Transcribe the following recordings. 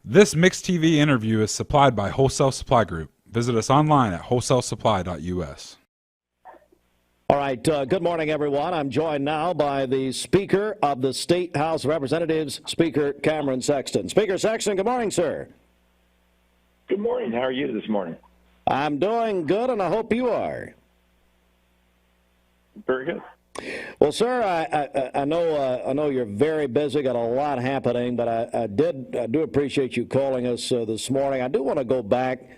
This Mixed TV interview is supplied by Wholesale Supply Group. Visit us online at wholesalesupply.us. All right, good morning, everyone. I'm joined now by the Speaker of the State House of Representatives, Speaker Cameron Sexton. Speaker Sexton, good morning, sir. Good morning. How are you this morning? I'm doing good, and I hope you are. Very good. Well, sir, I know you're very busy, got a lot happening, but I do appreciate you calling us this morning. I do want to go back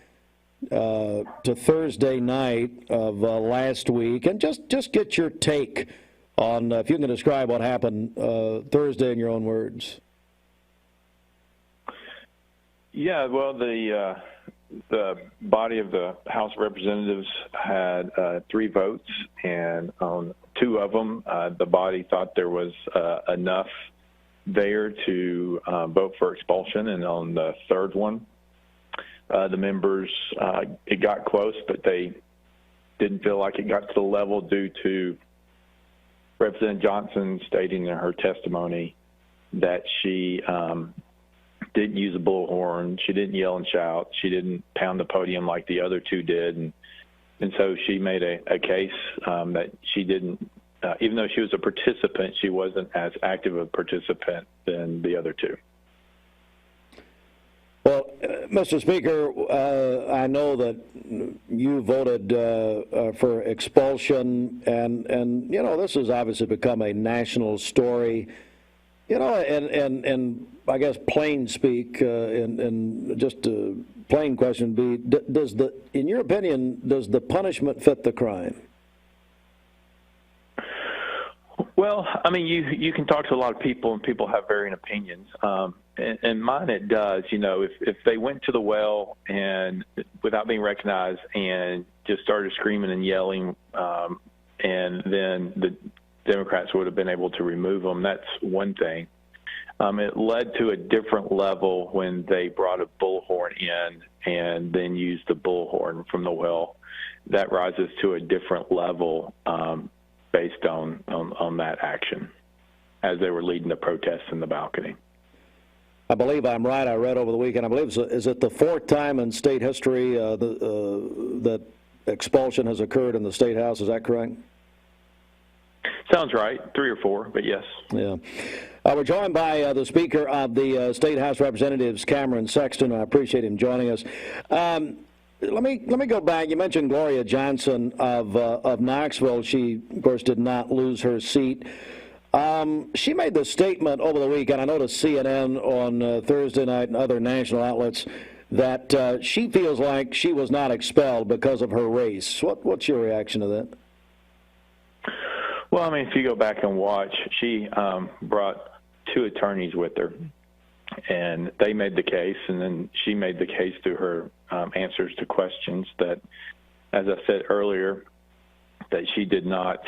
to Thursday night of last week and just get your take on if you can describe what happened Thursday in your own words. Yeah, well, the body of the House of Representatives had 3 votes, and on 2 of them, the body thought there was enough there to vote for expulsion, and on the 3rd one, the members, it got close, but they didn't feel like it got to the level due to Representative Johnson stating in her testimony that she didn't use a bullhorn, she didn't yell and shout, she didn't pound the podium like the other 2 did, and so she made a case that she didn't, even though she was a participant, she wasn't as active a participant than the other 2. Well, Mr. Speaker, I know that you voted for expulsion, and you know, this has obviously become a national story. You know, and I guess plain speak, and just a plain question be, in your opinion, does the punishment fit the crime? Well, I mean, you can talk to a lot of people, and people have varying opinions. And mine, it does. You know, if they went to the well and without being recognized and just started screaming and yelling, and then the Democrats would have been able to remove them, that's one thing. It led to a different level when they brought a bullhorn in and then used the bullhorn from the well. That rises to a different level based on that action as they were leading the protests in the balcony. I believe I'm right. I read over the weekend, I believe, is it the 4th time in state history that expulsion has occurred in the State House? Is that correct? Sounds right. 3 or 4, but yes. Yeah. We're joined by the Speaker of the State House of Representatives, Cameron Sexton. I appreciate him joining us. Let me go back. You mentioned Gloria Johnson of Knoxville. She, of course, did not lose her seat. She made the statement over the weekend, I noticed CNN on Thursday night and other national outlets, that she feels like she was not expelled because of her race. What's your reaction to that? Well, I mean, if you go back and watch, she brought 2 attorneys with her, and they made the case, and then she made the case through her answers to questions that, as I said earlier, that she did not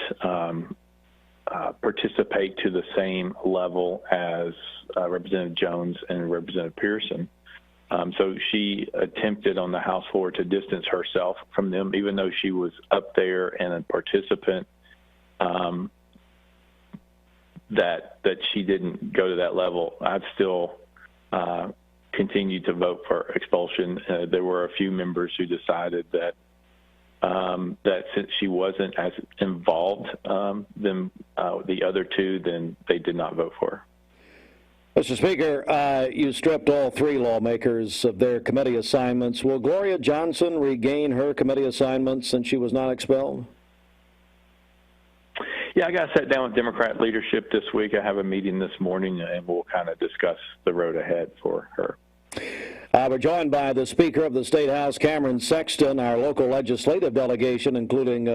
participate to the same level as Representative Jones and Representative Pearson. So she attempted on the House floor to distance herself from them, even though she was up there and a participant, that she didn't go to that level. I've still continued to vote for expulsion. There were a few members who decided that since she wasn't as involved than the other 2, then they did not vote for her. Mr. Speaker, you stripped all 3 lawmakers of their committee assignments. Will Gloria Johnson regain her committee assignments since she was not expelled? Yeah, I got sat down with Democrat leadership this week. I have a meeting this morning, and we'll kind of discuss the road ahead for her. We're joined by the Speaker of the State House, Cameron Sexton, our local legislative delegation, including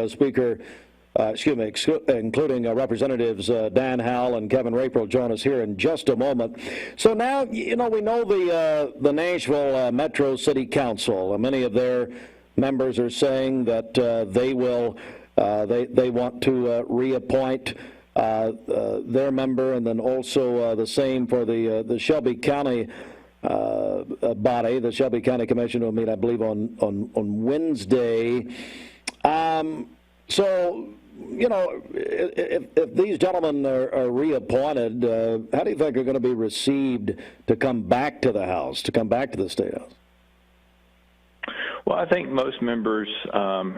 including Representatives Dan Howell and Kevin Raper will join us here in just a moment. So now, you know, we know the Nashville Metro City Council. Many of their members are saying that they will. They want to reappoint their member, and then also the same for the Shelby County body. The Shelby County Commission will meet, I believe, on Wednesday. So you know, if these gentlemen are reappointed, how do you think they're going to be received to come back to the House, to come back to the State House? Well, I think most members,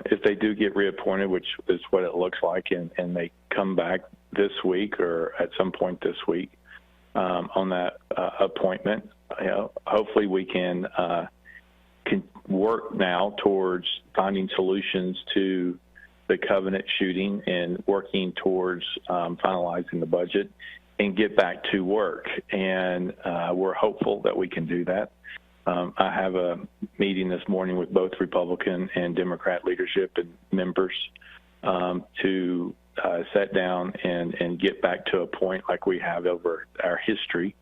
if they do get reappointed, which is what it looks like, and they come back this week or at some point this week on that appointment, you know, hopefully we can work now towards finding solutions to the Covenant shooting and working towards finalizing the budget and get back to work. And we're hopeful that we can do that. I have a meeting this morning with both Republican and Democrat leadership and members to sit down and get back to a point like we have over our history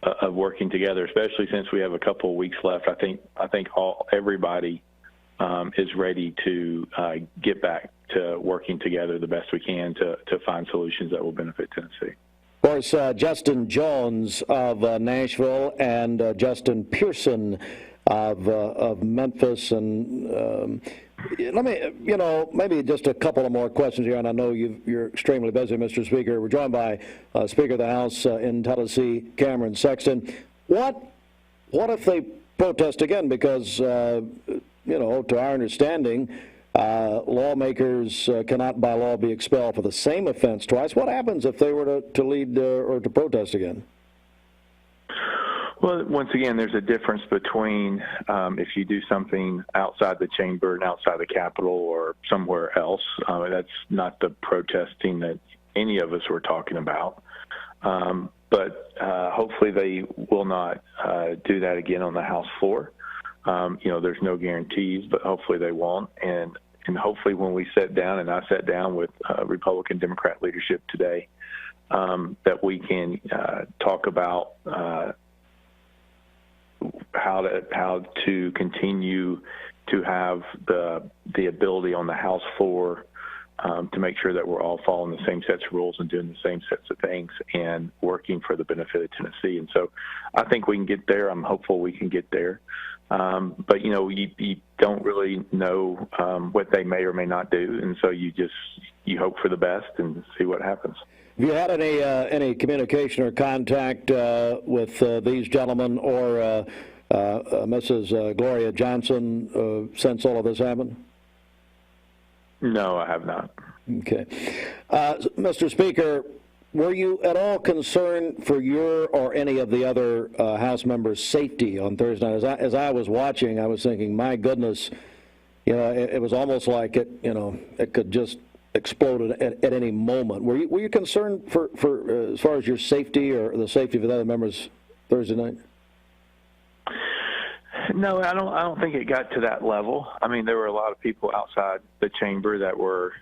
of working together, especially since we have a couple of weeks left. I think everybody is ready to get back to working together the best we can to find solutions that will benefit Tennessee. Of course, Justin Jones of Nashville and Justin Pearson of Memphis. And let me, you know, maybe just a couple of more questions here. And I know you're extremely busy, Mr. Speaker. We're joined by Speaker of the House in Tennessee, Cameron Sexton. What if they protest again? Because, you know, to our understanding, lawmakers cannot by law be expelled for the same offense twice. What happens if they were to lead or to protest again? Well, once again, there's a difference between if you do something outside the chamber and outside the Capitol or somewhere else. That's not the protesting that any of us were talking about. But hopefully they will not do that again on the House floor. You know, there's no guarantees, but hopefully they won't. And hopefully when we sit down, and I sat down with Republican Democrat leadership today, that we can talk about how to continue to have the ability on the House floor to make sure that we're all following the same sets of rules and doing the same sets of things and working for the benefit of Tennessee. And so I think we can get there. I'm hopeful we can get there. But, you know, you don't really know what they may or may not do. And so you hope for the best and see what happens. Have you had any communication or contact with these gentlemen or Mrs. Gloria Johnson since all of this happened? No, I have not. Okay. Mr. Speaker, were you at all concerned for your or any of the other House members' safety on Thursday night? As I was watching, I was thinking, my goodness, you know, it was almost like it could just explode at any moment. Were you concerned for as far as your safety or the safety of the other members Thursday night? No, I don't think it got to that level. I mean, there were a lot of people outside the chamber that were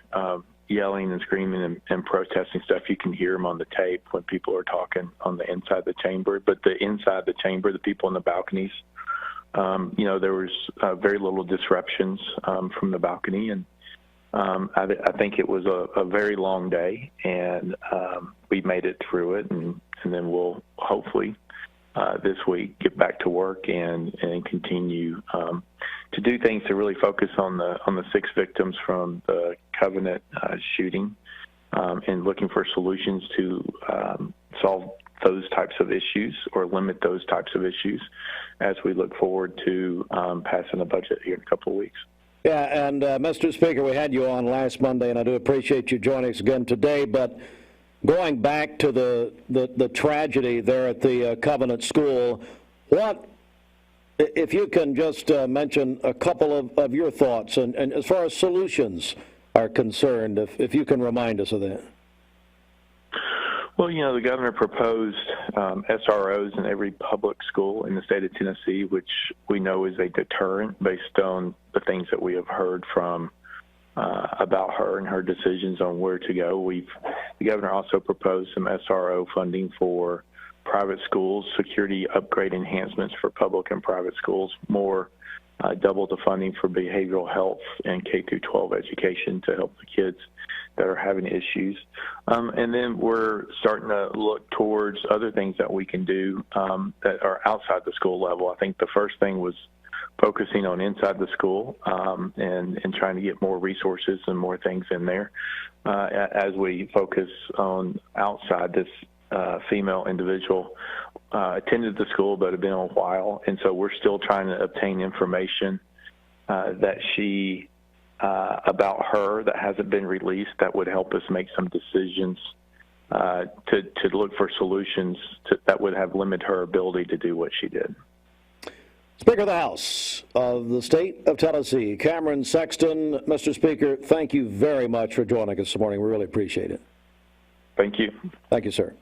yelling and screaming and protesting stuff. You can hear them on the tape when people are talking on the inside the chamber. But the inside the chamber, the people on the balconies, you know, there was very little disruptions from the balcony. And I think it was a very long day, and we made it through it. And then we'll hopefully this week get back to work and continue to do things to really focus on the 6 victims from the Covenant shooting and looking for solutions to solve those types of issues or limit those types of issues as we look forward to passing the budget here in a couple of weeks. Yeah, and Mr. Speaker, we had you on last Monday, and I do appreciate you joining us again today, but going back to the tragedy there at the Covenant School, if you can just mention a couple of your thoughts, and as far as solutions are concerned, if you can remind us of that. Well, you know, the governor proposed SROs in every public school in the state of Tennessee, which we know is a deterrent based on the things that we have heard from about her and her decisions on where to go. The governor also proposed some SRO funding for private schools, security upgrade enhancements for public and private schools, more double the funding for behavioral health and K-12 education to help the kids that are having issues. And then we're starting to look towards other things that we can do that are outside the school level. I think the first thing was focusing on inside the school and trying to get more resources and more things in there as we focus on outside. This female individual attended the school but had been a while, and so we're still trying to obtain information that she about her that hasn't been released that would help us make some decisions to look for solutions that would have limited her ability to do what she did. Speaker of the House of the State of Tennessee, Cameron Sexton. Mr. Speaker, thank you very much for joining us this morning. We really appreciate it. Thank you. Thank you, sir.